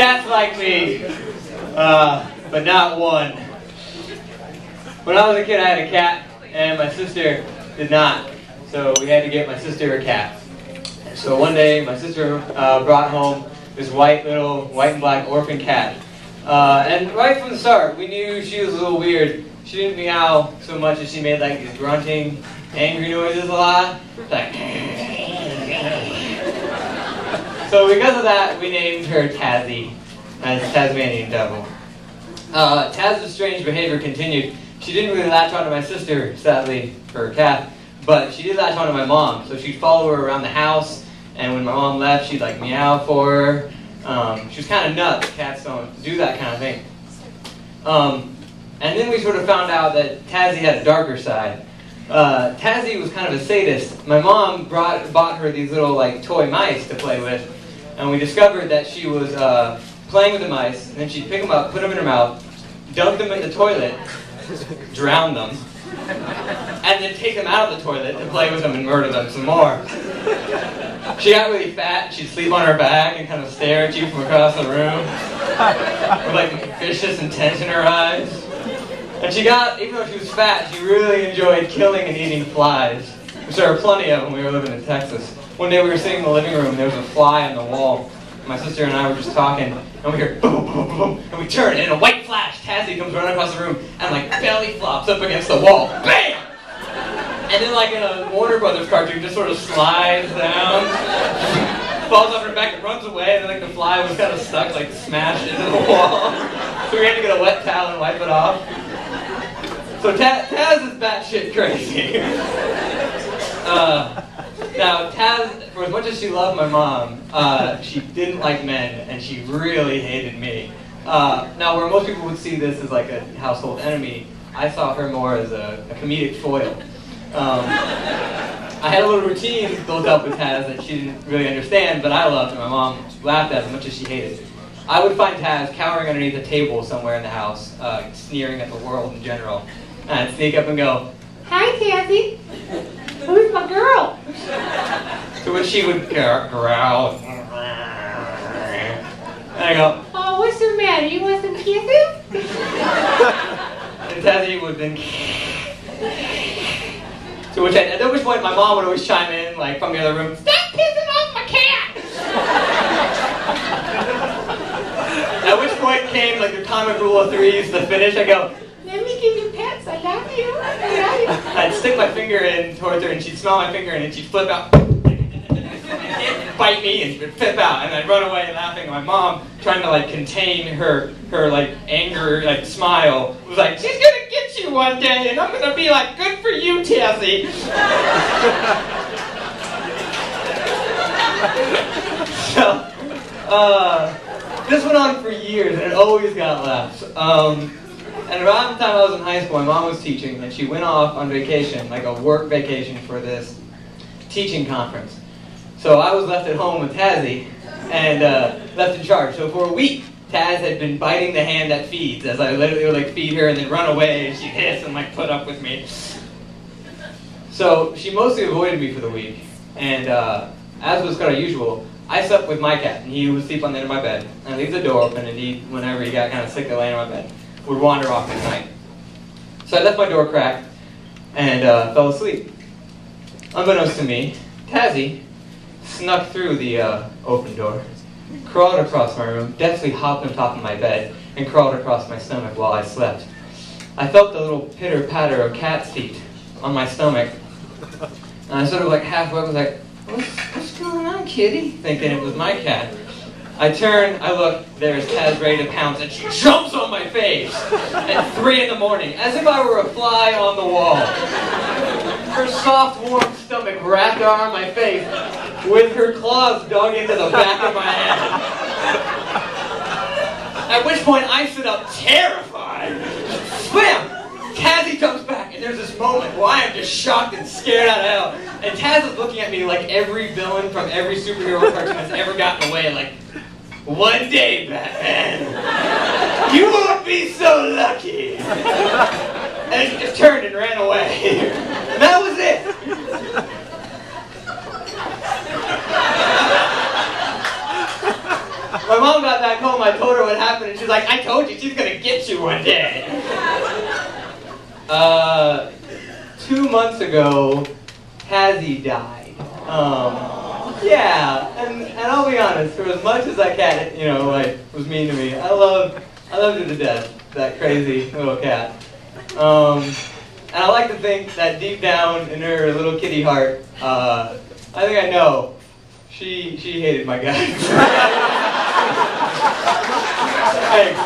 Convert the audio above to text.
Cats like me, but not one. When I was a kid, I had a cat, and my sister did not. So we had to get my sister a cat. So one day, my sister brought home this white and black orphan cat. And right from the start, we knew she was a little weird. She didn't meow so much as she made like these grunting, angry noises a lot. Like, so because of that, we named her Tazzy, as Tasmanian Devil. Tazz's strange behavior continued. She didn't really latch onto my sister, sadly, for her cat, but she did latch onto my mom. So she'd follow her around the house, and when my mom left, she'd like meow for her. She was kind of nuts. Cats don't do that kind of thing. And then we sort of found out that Tazzy had a darker side. Tazzy was kind of a sadist. My mom bought her these little like toy mice to play with, and we discovered that she was playing with the mice, and then she'd pick them up, put them in her mouth, dunk them in the toilet, drown them, and then take them out of the toilet to play with them and murder them some more. She got really fat. She'd sleep on her back and kind of stare at you from across the room with like vicious intent in her eyes. And she got, even though she was fat, she really enjoyed killing and eating flies, which there were plenty of when we were living in Texas. One day we were sitting in the living room and there was a fly on the wall. My sister and I were just talking, and we hear boom, boom, boom, and we turn, and in a white flash, Tazzy comes running across the room and like belly flops up against the wall. Bam! And then like in a Warner Brothers cartoon, just sort of slides down, falls on her back and runs away, and then like the fly was kind of stuck, like smashed into the wall. So we had to get a wet towel and wipe it off. So Tazz is batshit crazy. Now Tazz, for as much as she loved my mom, she didn't like men, and she really hated me. Now where most people would see this as like a household enemy, I saw her more as a comedic foil. I had a little routine built up with Tazz that she didn't really understand, but I loved, and my mom laughed at as much as she hated. I would find Tazz cowering underneath a table somewhere in the house, sneering at the world in general. And I'd sneak up and go, "Hi, Tazzy. Who's my girl?" To which she would growl. And I go, "Oh, what's the matter? You want some kisses?" And Tazzy would then... At which point my mom would always chime in, like from the other room, "Stop pissing off my cat!" At which point came like the comic rule of threes, the finish. I go, "Let me give you pets, I love you, I love you." I'd stick my finger in towards her and she'd smell my finger and then she'd flip out, bite me and flip out, and I'd run away laughing. My mom, trying to like contain her like anger, like smile, was like, "She's gonna get you one day and I'm gonna be like, good for you, Tazzy." So, this went on for years and it always got laughs. And around the time I was in high school, my mom was teaching, and she went off on vacation, like a work vacation for this teaching conference. So I was left at home with Tazzy, and left in charge. So for a week, Tazz had been biting the hand that feeds, as I literally would like feed her and then run away, and she'd hiss and like put up with me. So she mostly avoided me for the week, and as was kind of usual, I slept with my cat, and he would sleep on the end of my bed. And I'd leave the door open, and he, whenever he got kind of sick of laying on my bed, would wander off at night. So I left my door cracked and fell asleep. Unbeknownst to me, Tazzy snuck through the open door, crawled across my room, deftly hopped on top of my bed, and crawled across my stomach while I slept. I felt the little pitter-patter of cat's feet on my stomach, and I sort of like halfway was like, what's going on, kitty? Thinking it was my cat. I turn, I look, there's Tazz ready to pounce, and she jumps on my face at 3 in the morning, as if I were a fly on the wall. Her soft, warm stomach wrapped around my face, with her claws dug into the back of my head. At which point I stood up terrified. Bam! Tazzy comes back, and there's this moment where I am just shocked and scared out of hell. And Tazz is looking at me like every villain from every superhero cartoon has ever gotten away, like, "One day, Batman, you won't be so lucky." And she just turned and ran away. And that was it. My mom got back home. I told her what happened, and she's like, I told you, she's gonna get you one day. 2 months ago, Tazzy died. Yeah, and I'll be honest, for as much as that cat, like, was mean to me, I loved her to death, that crazy little cat. And I like to think that deep down in her little kitty heart, I think I know, she hated my guts. Thanks.